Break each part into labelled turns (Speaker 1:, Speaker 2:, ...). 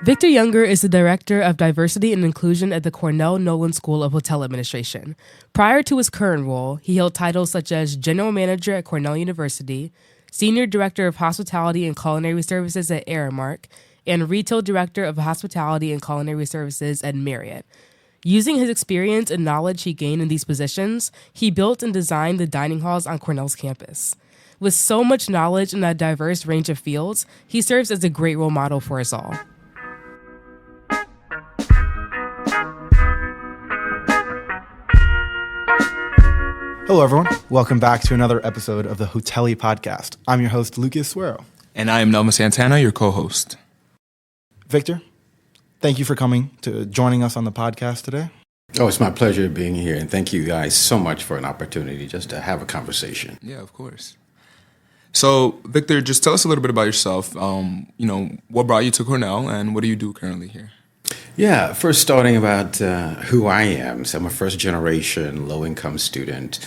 Speaker 1: Victor Younger is the Director of Diversity and Inclusion at the Cornell Nolan School of Hotel Administration. Prior to his current role, he held titles such as General Manager at Cornell University, Senior Director of Hospitality and Culinary Services at Aramark, and Retail Director of Hospitality and Culinary Services at Marriott. Using his experience and knowledge he gained in these positions, he built and designed the dining halls on Cornell's campus. With so much knowledge in a diverse range of fields, he serves as a great role model for us all.
Speaker 2: Hello, everyone. Welcome back to another episode of the Hotelie Podcast. I'm your host, Lucas Suero.
Speaker 3: And I am Nelvin Santana, your co-host.
Speaker 2: Victor, thank you for joining us on the podcast today.
Speaker 4: Oh, it's my pleasure being here, and thank you guys so much for an opportunity just to have a conversation.
Speaker 3: Yeah, of course. So, Victor, just tell us a little bit about yourself. What brought you to Cornell, and what do you do currently here?
Speaker 4: Yeah, first starting about who I am. So I'm a first-generation low-income student.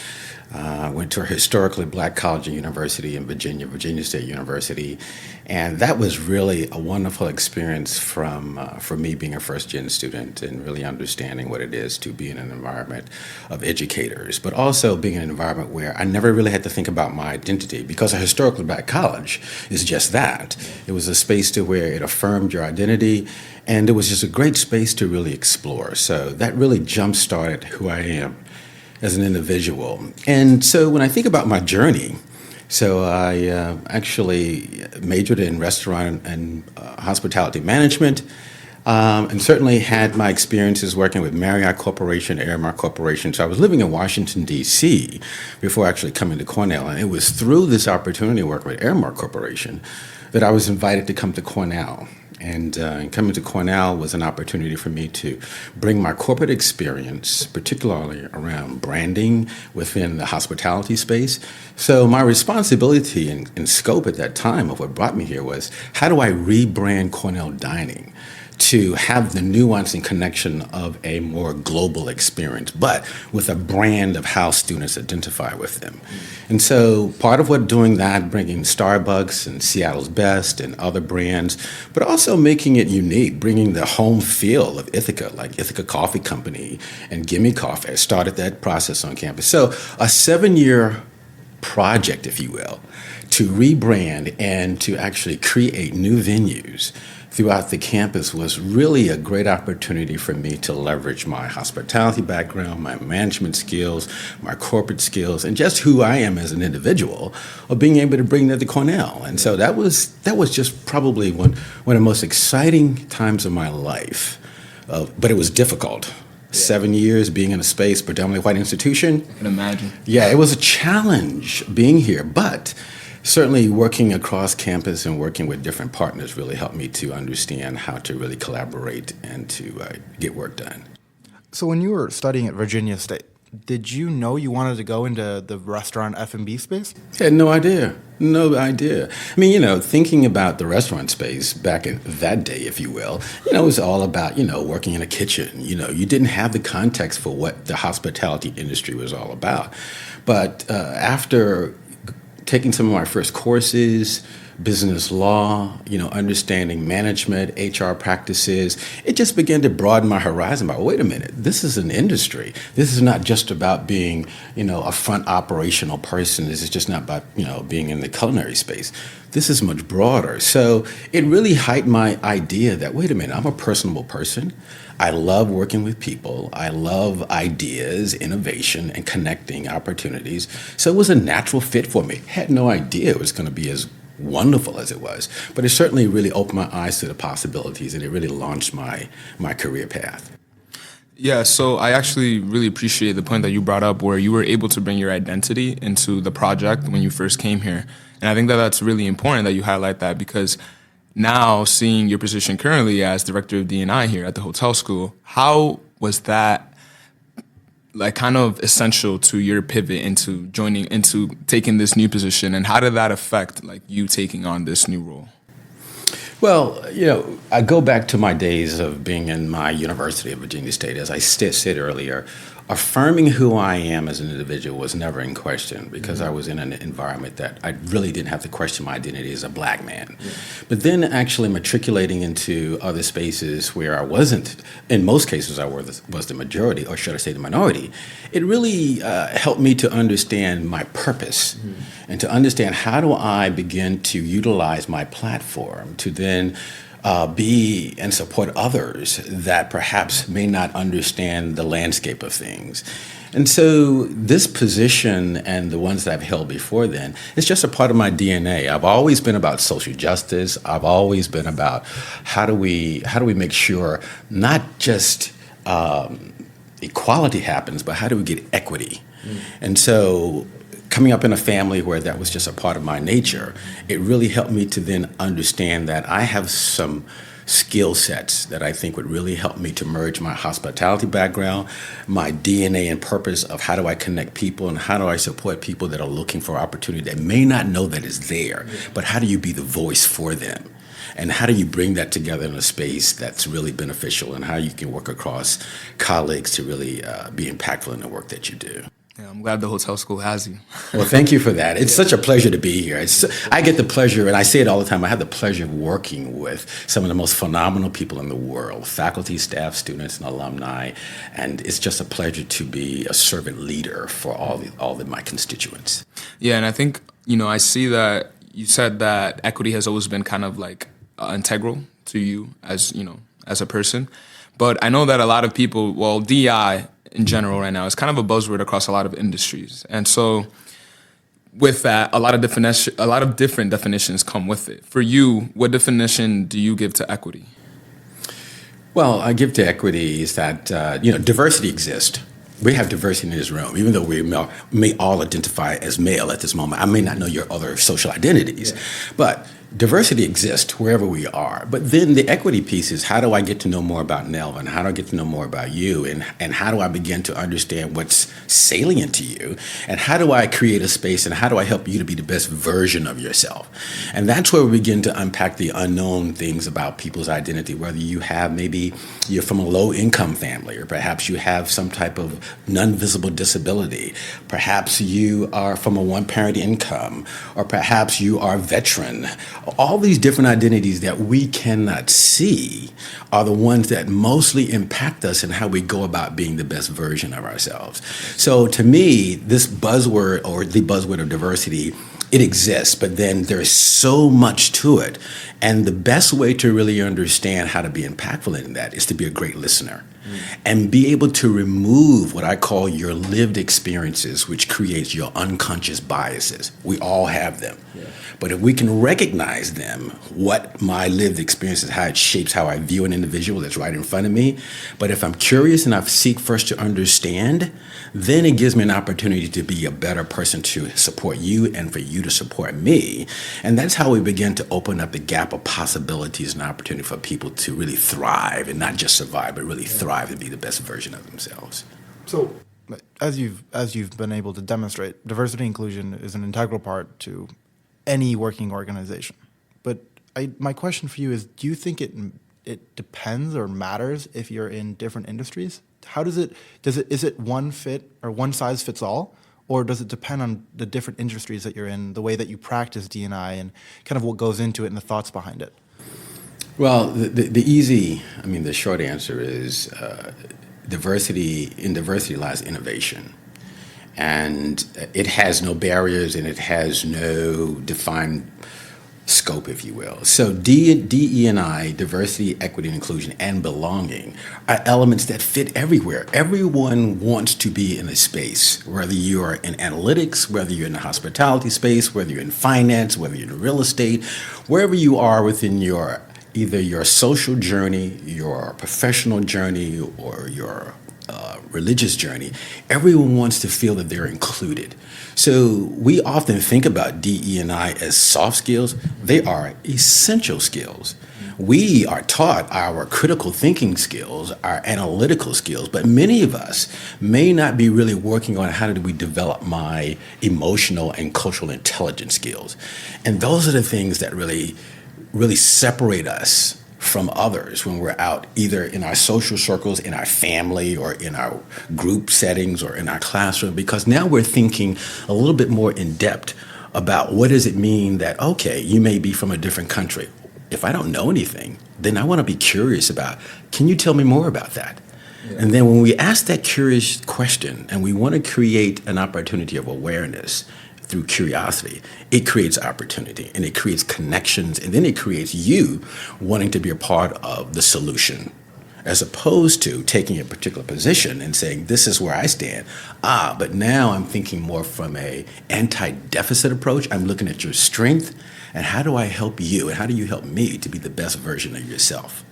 Speaker 4: Went to a historically black college and university in Virginia State University. And that was really a wonderful experience for me being a first-gen student and really understanding what it is to be in an environment of educators, but also being in an environment where I never really had to think about my identity because a historically black college is just that. It was a space to where it affirmed your identity, and it was just a great space to really explore. So that really jump-started who I am as an individual. And so when I think about my journey, so I actually majored in restaurant and hospitality management, and certainly had my experiences working with Marriott Corporation, Aramark Corporation. So I was living in Washington, D.C. before actually coming to Cornell. And it was through this opportunity to work with Aramark Corporation that I was invited to come to Cornell. And coming to Cornell was an opportunity for me to bring my corporate experience, particularly around branding within the hospitality space. So my responsibility and scope at that time of what brought me here was, how do I rebrand Cornell Dining to have the nuance and connection of a more global experience, but with a brand of how students identify with them. And so part of what doing that, bringing Starbucks and Seattle's Best and other brands, but also making it unique, bringing the home feel of Ithaca, like Ithaca Coffee Company and Gimme Coffee. I started that process on campus. So a 7-year project, if you will, to rebrand and to actually create new venues throughout the campus was really a great opportunity for me to leverage my hospitality background, my management skills, my corporate skills, and just who I am as an individual, of being able to bring that to Cornell. And so that was just probably one of the most exciting times of my life, but it was difficult. 7 years being in a space, predominantly white institution.
Speaker 3: I can imagine.
Speaker 4: Yeah, it was a challenge being here, but certainly working across campus and working with different partners really helped me to understand how to really collaborate and to get work done.
Speaker 2: So when you were studying at Virginia State, did you know you wanted to go into the restaurant F&B space?
Speaker 4: I had no idea. No idea. I mean, thinking about the restaurant space back in that day, if you will, it was all about, working in a kitchen. You didn't have the context for what the hospitality industry was all about. But after taking some of my first courses, business law, understanding management, HR practices, it just began to broaden my horizon. Wait a minute, this is an industry. This is not just about being, a front operational person. This is just not about, being in the culinary space. This is much broader. So it really heightened my idea that, wait a minute, I'm a personable person. I love working with people. I love ideas, innovation, and connecting opportunities. So it was a natural fit for me. Had no idea it was going to be as wonderful as it was, but it certainly really opened my eyes to the possibilities, and it really launched my career path.
Speaker 3: Yeah, so I actually really appreciate the point that you brought up where you were able to bring your identity into the project when you first came here. And I think that that's really important that you highlight that, because now seeing your position currently as Director of D&I here at the Hotel School, how was that kind of essential to your pivot into taking this new position, and how did that affect you taking on this new role?
Speaker 4: Well, I go back to my days of being in my University of Virginia State. As I said earlier, affirming who I am as an individual was never in question because I was in an environment that I really didn't have to question my identity as a black man. Yeah. But then actually matriculating into other spaces where I wasn't, in most cases I was the majority, or should I say the minority, it really helped me to understand my purpose and to understand how do I begin to utilize my platform to then be and support others that perhaps may not understand the landscape of things. And so this position and the ones that I've held before then, it's just a part of my DNA. I've always been about social justice. I've always been about how do we make sure not just equality happens, but how do we get equity? And so coming up in a family where that was just a part of my nature, it really helped me to then understand that I have some skill sets that I think would really help me to merge my hospitality background, my DNA and purpose of how do I connect people and how do I support people that are looking for opportunity that may not know that it's there, but how do you be the voice for them? And how do you bring that together in a space that's really beneficial and how you can work across colleagues to really be impactful in the work that you do?
Speaker 3: Yeah, I'm glad the hotel school has you.
Speaker 4: Well, thank you for that. It's such a pleasure to be here. I get the pleasure, and I say it all the time, I have the pleasure of working with some of the most phenomenal people in the world, faculty, staff, students, and alumni, and it's just a pleasure to be a servant leader for all of my constituents.
Speaker 3: Yeah, and I think, I see that you said that equity has always been kind of like integral to you as a person, but I know that a lot of people, DEI in general right now is kind of a buzzword across a lot of industries. And so with that, a lot of different definitions come with it. For you, what definition do you give to equity?
Speaker 4: Well, I give to equity is that, diversity exists. We have diversity in this room, even though we may all identify as male at this moment. I may not know your other social identities, but diversity exists wherever we are. But then the equity piece is how do I get to know more about Nelvin? How do I get to know more about you? And how do I begin to understand what's salient to you? And how do I create a space and how do I help you to be the best version of yourself? And that's where we begin to unpack the unknown things about people's identity, whether you have maybe you're from a low income family, or perhaps you have some type of non-visible disability. Perhaps you are from a one-parent income, or perhaps you are a veteran. All these different identities that we cannot see are the ones that mostly impact us in how we go about being the best version of ourselves. So to me, this buzzword or the buzzword of diversity, it exists, but then there's so much to it. And the best way to really understand how to be impactful in that is to be a great listener and be able to remove what I call your lived experiences, which creates your unconscious biases. We all have them. Yeah. But if we can recognize them, what my lived experience is, how it shapes how I view an individual that's right in front of me. But if I'm curious and I seek first to understand, then it gives me an opportunity to be a better person to support you and for you to support me. And that's how we begin to open up the gap of possibilities and opportunity for people to really thrive and not just survive, but really thrive and be the best version of themselves.
Speaker 2: So, as you've been able to demonstrate, diversity and inclusion is an integral part to any working organization. But my question for you is, do you think it depends or matters if you're in different industries? How is it one fit or one size fits all? Or does it depend on the different industries that you're in, the way that you practice D&I and kind of what goes into it and the thoughts behind it?
Speaker 4: Well, the short answer is diversity. In diversity lies innovation. And it has no barriers and it has no defined scope, if you will. So DE&I, diversity, equity, and inclusion, and belonging are elements that fit everywhere. Everyone wants to be in a space, whether you are in analytics, whether you're in the hospitality space, whether you're in finance, whether you're in real estate, wherever you are within either your social journey, your professional journey, or your religious journey, everyone wants to feel that they're included. So we often think about DE&I as soft skills. They are essential skills. We are taught our critical thinking skills, our analytical skills, but many of us may not be really working on how do we develop my emotional and cultural intelligence skills. And those are the things that really separate us from others when we're out, either in our social circles, in our family, or in our group settings, or in our classroom, because now we're thinking a little bit more in depth about what does it mean that, okay, you may be from a different country. If I don't know anything, then I want to be curious about, can you tell me more about that? Yeah. And then when we ask that curious question and we want to create an opportunity of awareness through curiosity, it creates opportunity and it creates connections, and then it creates you wanting to be a part of the solution, as opposed to taking a particular position and saying, this is where I stand. But now I'm thinking more from a anti-deficit approach. I'm looking at your strength and how do I help you and how do you help me to be the best version of yourself?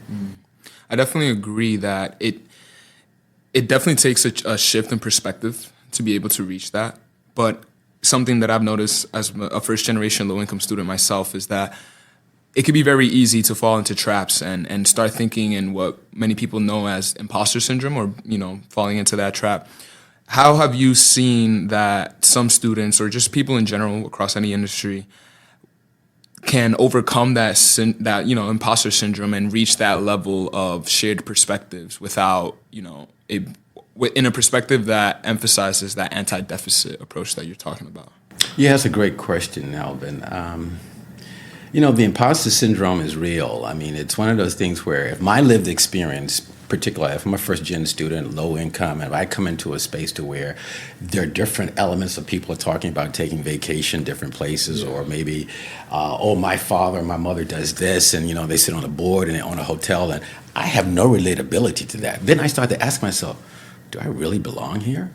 Speaker 3: I definitely agree that it definitely takes a shift in perspective to be able to reach that. But something that I've noticed as a first-generation low-income student myself is that it could be very easy to fall into traps and start thinking in what many people know as imposter syndrome, or, falling into that trap. How have you seen that some students, or just people in general across any industry, can overcome that imposter syndrome and reach that level of shared perspectives without, in a perspective that emphasizes that anti-deficit approach that you're talking about?
Speaker 4: Yeah, that's a great question, Nelvin. The imposter syndrome is real. I mean, it's one of those things where if my lived experience, particularly if I'm a first-gen student, low income, and if I come into a space to where there are different elements of people are talking about taking vacation, different places, or maybe, my father and my mother does this, and, they sit on a board and they own a hotel, and I have no relatability to that. Then I start to ask myself, do I really belong here?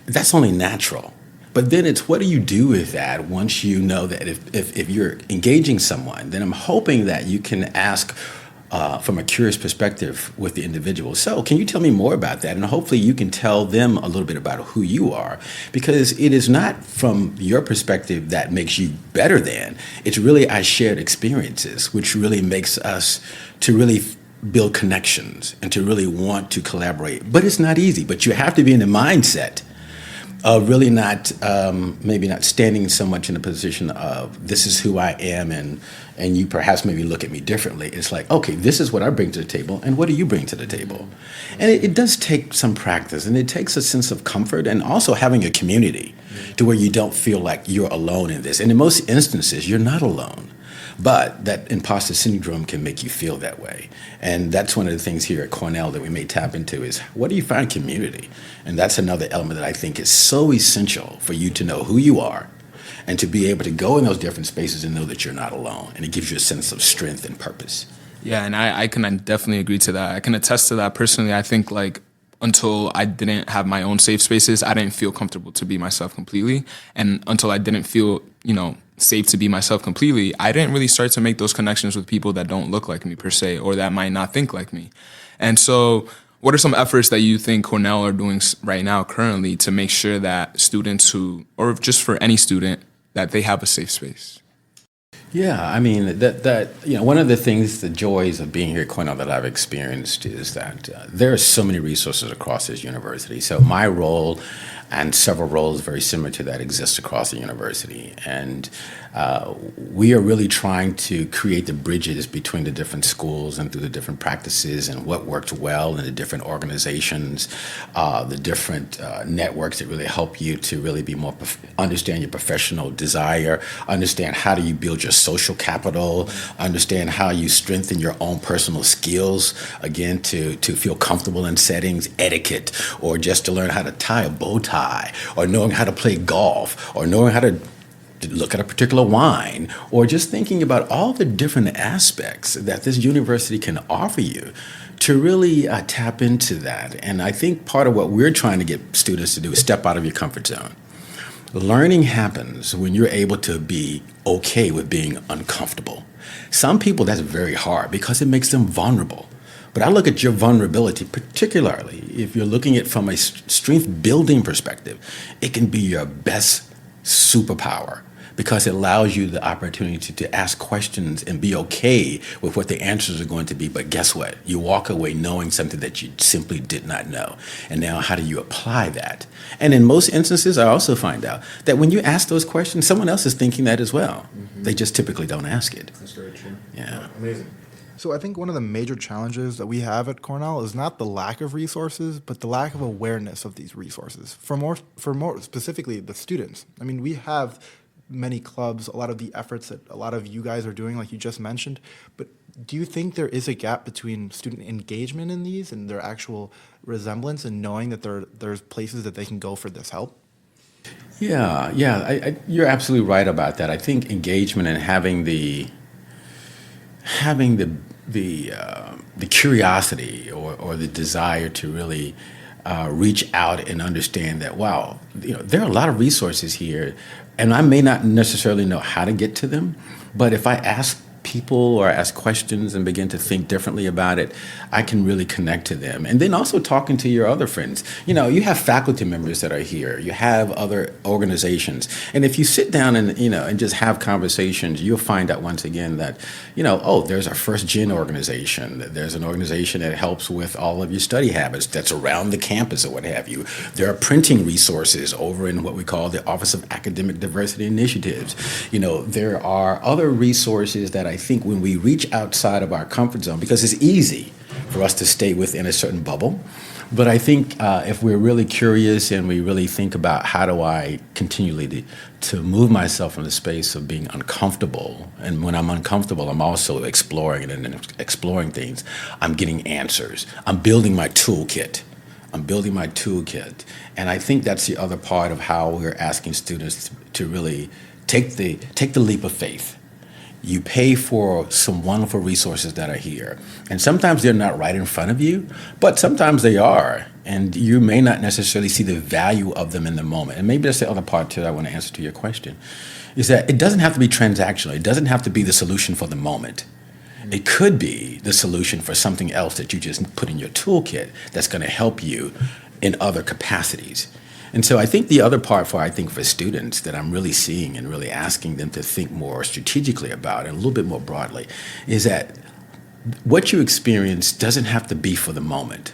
Speaker 4: That's only natural. But then it's what do you do with that once you know that if you're engaging someone, then I'm hoping that you can ask from a curious perspective with the individual. So can you tell me more about that? And hopefully you can tell them a little bit about who you are, because it is not from your perspective that makes you better than. It's really our shared experiences, which really makes us to really build connections and to really want to collaborate. But it's not easy, but you have to be in the mindset of really not, maybe not standing so much in a position of this is who I am and you perhaps maybe look at me differently. It's like, okay, this is what I bring to the table and what do you bring to the table? And it does take some practice, and it takes a sense of comfort and also having a community to where you don't feel like you're alone in this. And in most instances, you're not alone. But that imposter syndrome can make you feel that way. And that's one of the things here at Cornell that we may tap into is, what do you find community? And that's another element that I think is so essential for you to know who you are and to be able to go in those different spaces and know that you're not alone. And it gives you a sense of strength and purpose.
Speaker 3: Yeah, and I can definitely agree to that. I can attest to that personally. I think until I didn't have my own safe spaces, I didn't feel comfortable to be myself completely. And until I didn't feel, safe to be myself completely, I didn't really start to make those connections with people that don't look like me per se, or that might not think like me. And so what are some efforts that you think Cornell are doing right now currently to make sure that students or just for any student, that they have a safe space?
Speaker 4: Yeah, I mean, one of the things, the joys of being here at Cornell that I've experienced is that there are so many resources across this university. So my role and several roles very similar to that exist across the university. And we are really trying to create the bridges between the different schools and through the different practices and what works well in the different organizations, the different networks that really help you to really be more, understand your professional desire, understand how do you build your social capital, understand how you strengthen your own personal skills, again, to feel comfortable in settings, etiquette, or just to learn how to tie a bow tie, or knowing how to play golf, or knowing how to look at a particular wine, or just thinking about all the different aspects that this university can offer you to really tap into that. And I think part of what we're trying to get students to do is step out of your comfort zone. Learning happens when you're able to be okay with being uncomfortable. Some people, that's very hard because it makes them vulnerable. But I look at your vulnerability, particularly if you're looking at it from a strength building perspective, it can be your best superpower because it allows you the opportunity to ask questions and be okay with what the answers are going to be. But guess what? You walk away knowing something that you simply did not know. And now how do you apply that? And in most instances, I also find out that when you ask those questions, someone else is thinking that as well. Mm-hmm. They just typically don't ask it.
Speaker 2: That's very true.
Speaker 4: Yeah.
Speaker 2: Amazing. So I think one of the major challenges that we have at Cornell is not the lack of resources, but the lack of awareness of these resources. For more specifically, the students. I mean, we have many clubs, a lot of the efforts that a lot of you guys are doing, like you just mentioned. But do you think there is a gap between student engagement in these and their actual resemblance and knowing that there's places that they can go for this help?
Speaker 4: Yeah, you're absolutely right about that. I think engagement and having the curiosity or the desire to really reach out and understand that, wow, there are a lot of resources here, and I may not necessarily know how to get to them, but if I ask people or ask questions and begin to think differently about it, I can really connect to them. And then also talking to your other friends. You have faculty members that are here. You have other organizations. And if you sit down and just have conversations, you'll find out once again that, there's a first gen organization. There's an organization that helps with all of your study habits that's around the campus or what have you. There are printing resources over in what we call the Office of Academic Diversity Initiatives. There are other resources that I think when we reach outside of our comfort zone, because it's easy for us to stay within a certain bubble, but I think if we're really curious and we really think about how do I continually to move myself from the space of being uncomfortable, and when I'm uncomfortable, I'm also exploring and exploring things. I'm getting answers. I'm building my toolkit. And I think that's the other part of how we're asking students to really take the leap of faith. You pay for some wonderful resources that are here. And sometimes they're not right in front of you, but sometimes they are. And you may not necessarily see the value of them in the moment. And maybe that's the other part, too, that I want to answer to your question, is that it doesn't have to be transactional. It doesn't have to be the solution for the moment. It could be the solution for something else that you just put in your toolkit that's going to help you in other capacities. And so I think the other part for students that I'm really seeing and really asking them to think more strategically about and a little bit more broadly is that what you experience doesn't have to be for the moment.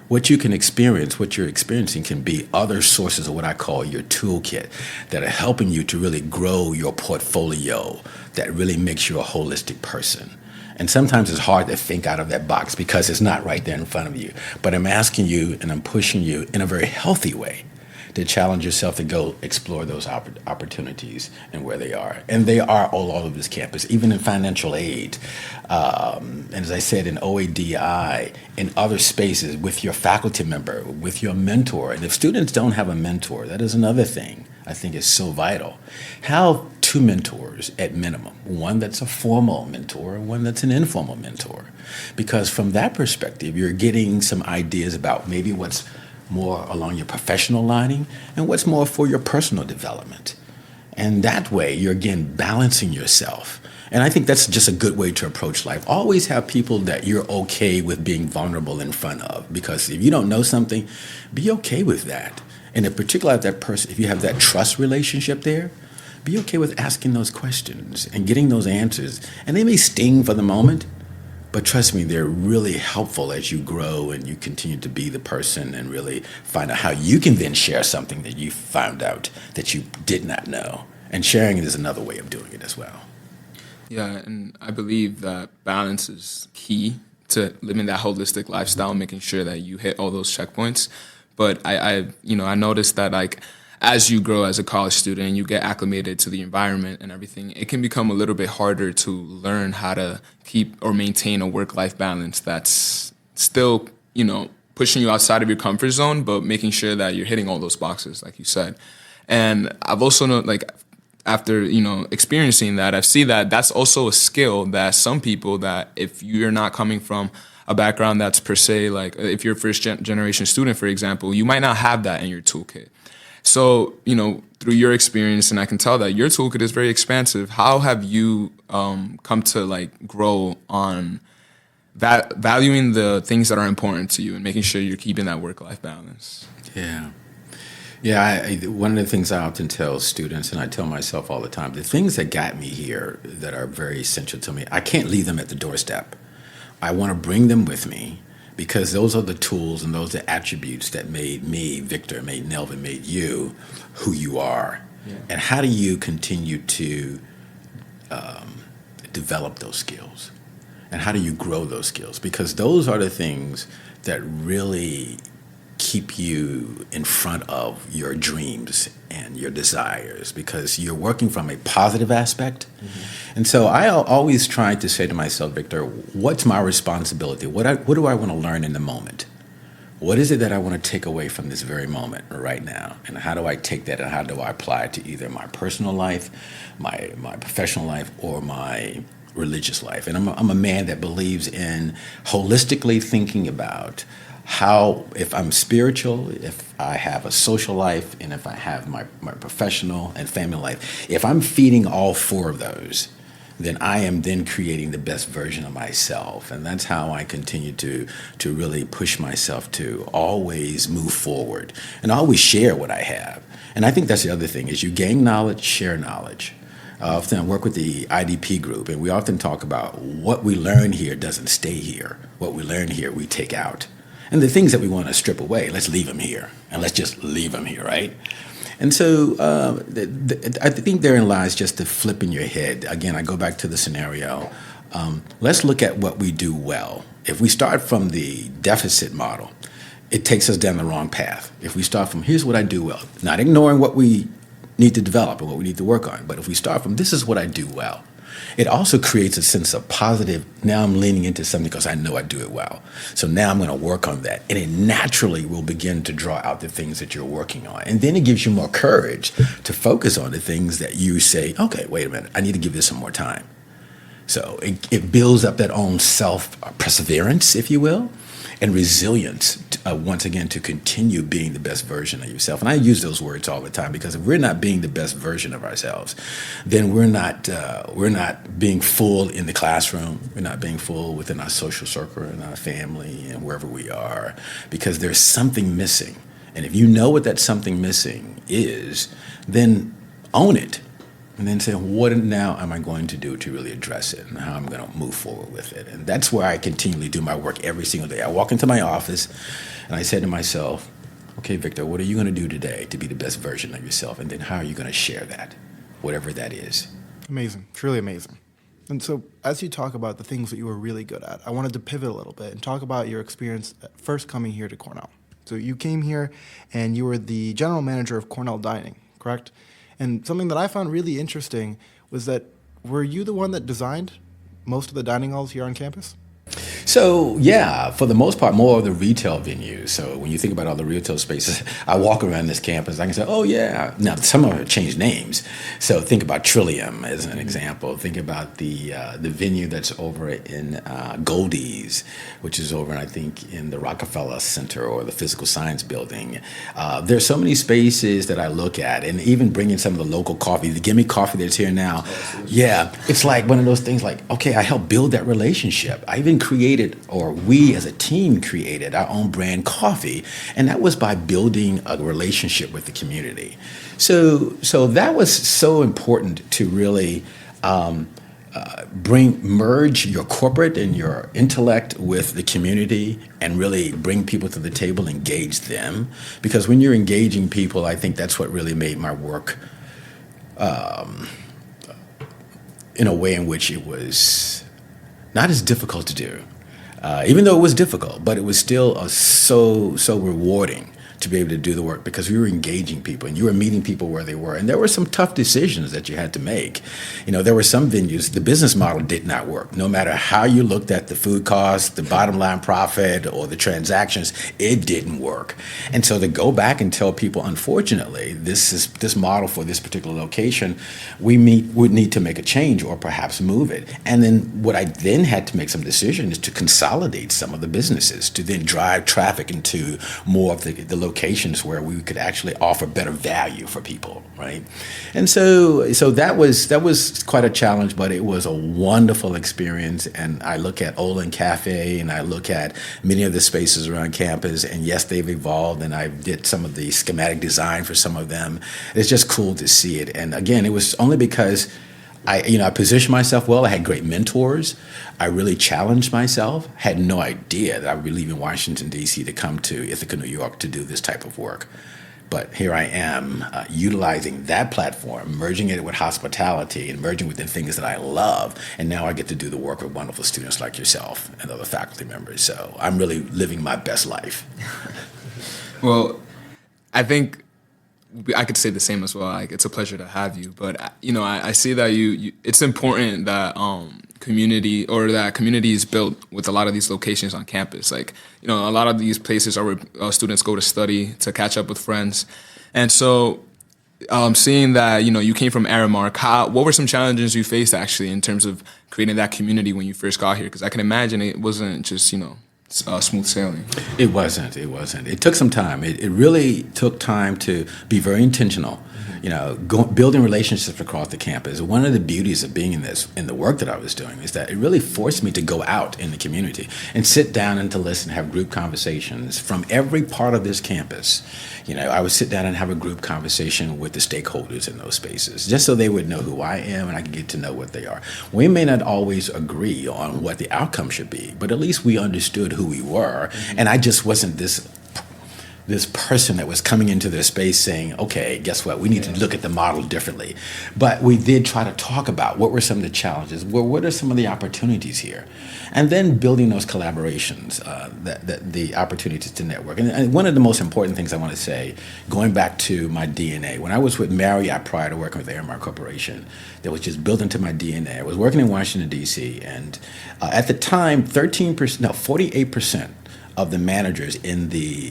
Speaker 4: What you can experience, what you're experiencing can be other sources of what I call your toolkit that are helping you to really grow your portfolio that really makes you a holistic person. And sometimes it's hard to think out of that box because it's not right there in front of you. But I'm asking you and I'm pushing you in a very healthy way to challenge yourself to go explore those opportunities and where they are. And they are all over this campus, even in financial aid. And as I said, in OADI, in other spaces, with your faculty member, with your mentor. And if students don't have a mentor, that is another thing I think is so vital. Have two mentors at minimum, one that's a formal mentor and one that's an informal mentor. Because from that perspective, you're getting some ideas about maybe what's more along your professional lining and what's more for your personal development. And that way, you're again balancing yourself. And I think that's just a good way to approach life. Always have people that you're okay with being vulnerable in front of, because if you don't know something, be okay with that. And in particular, if you have that trust relationship there, be okay with asking those questions and getting those answers. And they may sting for the moment, but trust me, they're really helpful as you grow and you continue to be the person and really find out how you can then share something that you found out that you did not know. And sharing it is another way of doing it as well.
Speaker 3: Yeah, and I believe that balance is key to living that holistic lifestyle, making sure that you hit all those checkpoints. But I noticed that as you grow as a college student and you get acclimated to the environment and everything, it can become a little bit harder to learn how to keep or maintain a work-life balance that's still, pushing you outside of your comfort zone, but making sure that you're hitting all those boxes, like you said. And I've also after, experiencing that, I see that that's also a skill that some people, that if you're not coming from a background that's per se, if you're a first generation student, for example, you might not have that in your toolkit. So, through your experience, and I can tell that your toolkit is very expansive, how have you come to grow on valuing the things that are important to you and making sure you're keeping that work-life balance?
Speaker 4: Yeah. Yeah, one of the things I often tell students, and I tell myself all the time, the things that got me here that are very essential to me, I can't leave them at the doorstep. I want to bring them with me, because those are the tools and those are the attributes that made me, Victor, made Nelvin, made you who you are. Yeah. And how do you continue to develop those skills? And how do you grow those skills? Because those are the things that really keep you in front of your dreams and your desires, because you're working from a positive aspect. And so I always try to say to myself, Victor, what's my responsibility? What do I want to learn in the moment? What is it that I want to take away from this very moment right now? And how do I take that and how do I apply it to either my personal life, my professional life, or my religious life? And I'm a man that believes in holistically thinking about how, if I'm spiritual, if I have a social life, and if I have my professional and family life, if I'm feeding all four of those, then I am then creating the best version of myself. And that's how I continue to really push myself to always move forward and always share what I have. And I think that's the other thing, is you gain knowledge, share knowledge. I often work with the IDP group, and we often talk about what we learn here doesn't stay here. What we learn here, we take out. And the things that we want to strip away, let's leave them here. And let's just leave them here, right? And so I think therein lies just the flip in your head. Again, I go back to the scenario. Let's look at what we do well. If we start from the deficit model, it takes us down the wrong path. If we start from, here's what I do well, not ignoring what we need to develop and what we need to work on, but if we start from, this is what I do well, it also creates a sense of positive, now I'm leaning into something because I know I do it well. So now I'm going to work on that. And it naturally will begin to draw out the things that you're working on. And then it gives you more courage to focus on the things that you say, okay, wait a minute, I need to give this some more time. So it builds up that own self-perseverance, if you will, and resilience, once again, to continue being the best version of yourself. And I use those words all the time, because if we're not being the best version of ourselves, then we're not being full in the classroom. We're not being full within our social circle and our family and wherever we are, because there's something missing. And if you know what that something missing is, then own it. And then say, what now am I going to do to really address it, and how I'm going to move forward with it? And that's where I continually do my work every single day. I walk into my office and I say to myself, okay, Victor, what are you going to do today to be the best version of yourself? And then how are you going to share that, whatever that is?
Speaker 2: Amazing, truly amazing. And so as you talk about the things that you were really good at, I wanted to pivot a little bit and talk about your experience at first coming here to Cornell. So you came here and you were the general manager of Cornell Dining, correct? And something that I found really interesting was that, were you the one that designed most of the dining halls here on campus?
Speaker 4: So, yeah, for the most part, more of the retail venues. So when you think about all the retail spaces, I walk around this campus, I can say, oh, yeah. Now, some of them have changed names. So think about Trillium as an example. Think about the venue that's over in Goldie's, which is over, I think, in the Rockefeller Center or the Physical Science Building. There's so many spaces that I look at, and even bringing some of the local coffee, the Gimme Coffee that's here now. Yeah, it's like one of those things like, okay, I helped build that relationship. I even created, or we as a team created, our own brand coffee, and that was by building a relationship with the community. So that was so important to really merge your corporate and your intellect with the community and really bring people to the table, engage them. Because when you're engaging people, I think that's what really made my work in a way in which it was not as difficult to do. Even though it was difficult, but it was still so rewarding to be able to do the work, because we were engaging people and you were meeting people where they were. And there were some tough decisions that you had to make. You know, there were some venues, the business model did not work. No matter how you looked at the food costs, the bottom line profit, or the transactions, it didn't work. And so to go back and tell people, unfortunately, this model for this particular location, would need to make a change or perhaps move it. And then what I then had to make some decisions is to consolidate some of the businesses, to then drive traffic into more of the locations where we could actually offer better value for people, right? And so that was quite a challenge, but it was a wonderful experience. And I look at Olin Cafe and I look at many of the spaces around campus, and yes, they've evolved, and I did some of the schematic design for some of them. It's just cool to see it. And again, it was only because I positioned myself well. I had great mentors. I really challenged myself. Had no idea that I would be leaving Washington, D.C. to come to Ithaca, New York to do this type of work. But here I am utilizing that platform, merging it with hospitality and merging with the things that I love. And now I get to do the work with wonderful students like yourself and other faculty members. So I'm really living my best life.
Speaker 3: Well, I think I could say the same as well. Like, it's a pleasure to have you. But, I see that it's important that community is built with a lot of these locations on campus. Like, a lot of these places are where students go to study, to catch up with friends. And so seeing that, you came from Aramark, what were some challenges you faced actually in terms of creating that community when you first got here? Because I can imagine it wasn't just, smooth sailing.
Speaker 4: It wasn't. It took some time. It really took time to be very intentional. Building relationships across the campus. One of the beauties of being in the work that I was doing is that it really forced me to go out in the community and sit down and to listen, have group conversations from every part of this campus. I would sit down and have a group conversation with the stakeholders in those spaces, just so they would know who I am and I could get to know what they are. We may not always agree on what the outcome should be, but at least we understood who we were, and I just wasn't this person that was coming into their space saying, okay, guess what? We need to look at the model differently. But we did try to talk about what were some of the challenges, what are some of the opportunities here? And then building those collaborations, the opportunities to network. And one of the most important things I want to say, going back to my DNA, when I was with Marriott prior to working with the Aramark Corporation, that was just built into my DNA. I was working in Washington, D.C., and at the time, 48% of the managers in the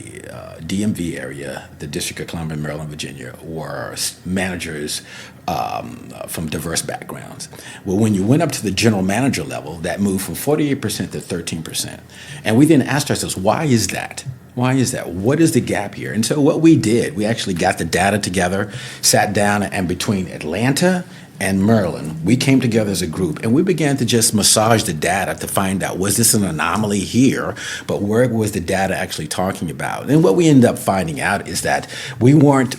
Speaker 4: DMV area, the District of Columbia, Maryland, Virginia, were managers from diverse backgrounds. Well, when you went up to the general manager level, that moved from 48% to 13%. And we then asked ourselves, why is that? Why is that? What is the gap here? And so what we did, we actually got the data together, sat down, and between Atlanta and Maryland, we came together as a group and we began to just massage the data to find out, was this an anomaly here? But where was the data actually talking about? And what we ended up finding out is that we weren't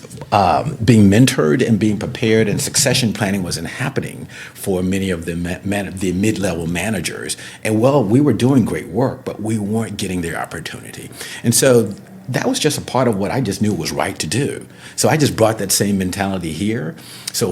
Speaker 4: being mentored and being prepared, and succession planning wasn't happening for many of the mid-level managers. And we were doing great work, but we weren't getting their opportunity. And so that was just a part of what I just knew was right to do. So I just brought that same mentality here. So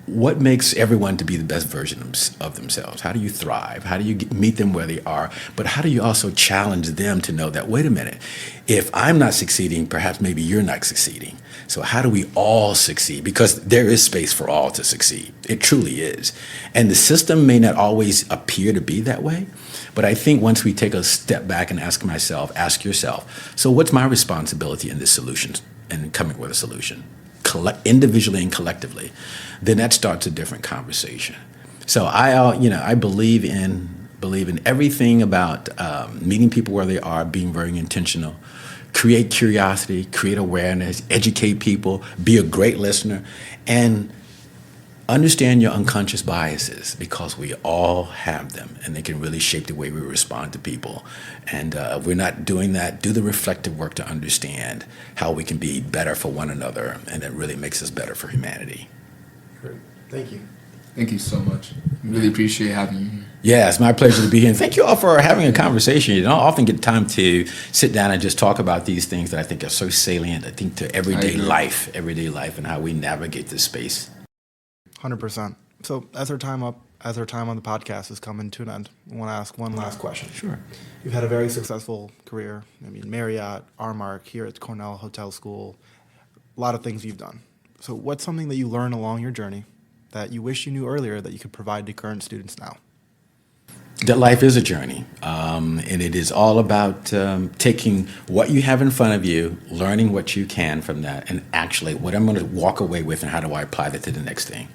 Speaker 4: what makes everyone to be the best version of themselves? How do you thrive? How do you meet them where they are? But how do you also challenge them to know that, wait a minute, if I'm not succeeding, perhaps maybe you're not succeeding. So how do we all succeed? Because there is space for all to succeed. It truly is. And the system may not always appear to be that way, but I think once we take a step back and ask yourself, so what's my responsibility in this solution and coming with a solution? Individually and collectively, then that starts a different conversation. So I believe in everything about meeting people where they are, being very intentional, create curiosity, create awareness, educate people, be a great listener, and understand your unconscious biases, because we all have them and they can really shape the way we respond to people. And if we're not doing that, do the reflective work to understand how we can be better for one another, and that really makes us better for humanity.
Speaker 2: Great. Thank you.
Speaker 3: Thank you so much. Really appreciate having you here.
Speaker 4: Yeah, it's my pleasure to be here. And thank you all for having a conversation. You don't often get time to sit down and just talk about these things that I think are so salient, I think, to everyday life, and how we navigate this space.
Speaker 2: 100%. So as our time on the podcast is coming to an end, I want to ask one last question.
Speaker 4: Sure.
Speaker 2: You've had a very successful career. Marriott, Aramark, here at Cornell Hotel School, a lot of things you've done. So what's something that you learned along your journey that you wish you knew earlier that you could provide to current students now?
Speaker 4: That life is a journey, and it is all about taking what you have in front of you, learning what you can from that, and actually what I'm going to walk away with, and how do I apply that to the next thing?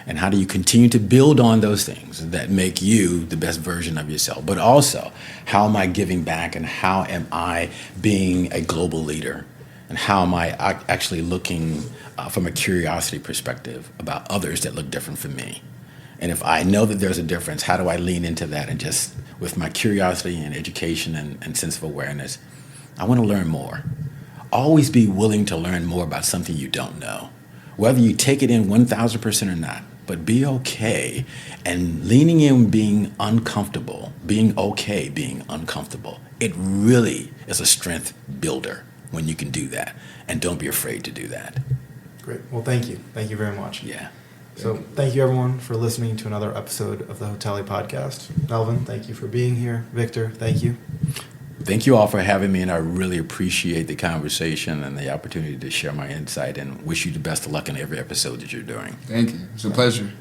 Speaker 4: And how do you continue to build on those things that make you the best version of yourself? But also, how am I giving back, and how am I being a global leader? And how am I actually looking from a curiosity perspective about others that look different from me? And if I know that there's a difference, how do I lean into that and just, with my curiosity and education and sense of awareness, I want to learn more. Always be willing to learn more about something you don't know, whether you take it in 1,000% or not. But be okay, and leaning in, being uncomfortable, being okay being uncomfortable. It really is a strength builder. when you can do that. And don't be afraid to do that.
Speaker 2: Great. Well, thank you. Thank you very much.
Speaker 4: Yeah.
Speaker 2: So thank you, everyone, for listening to another episode of the Hotelie Podcast. Nelvin, thank you for being here. Victor, thank you.
Speaker 4: Thank you all for having me, and I really appreciate the conversation and the opportunity to share my insight, and wish you the best of luck in every episode that you're doing.
Speaker 3: Thank you. It's a pleasure.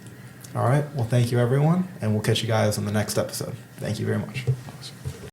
Speaker 2: All right. Well, thank you, everyone, and we'll catch you guys on the next episode. Thank you very much.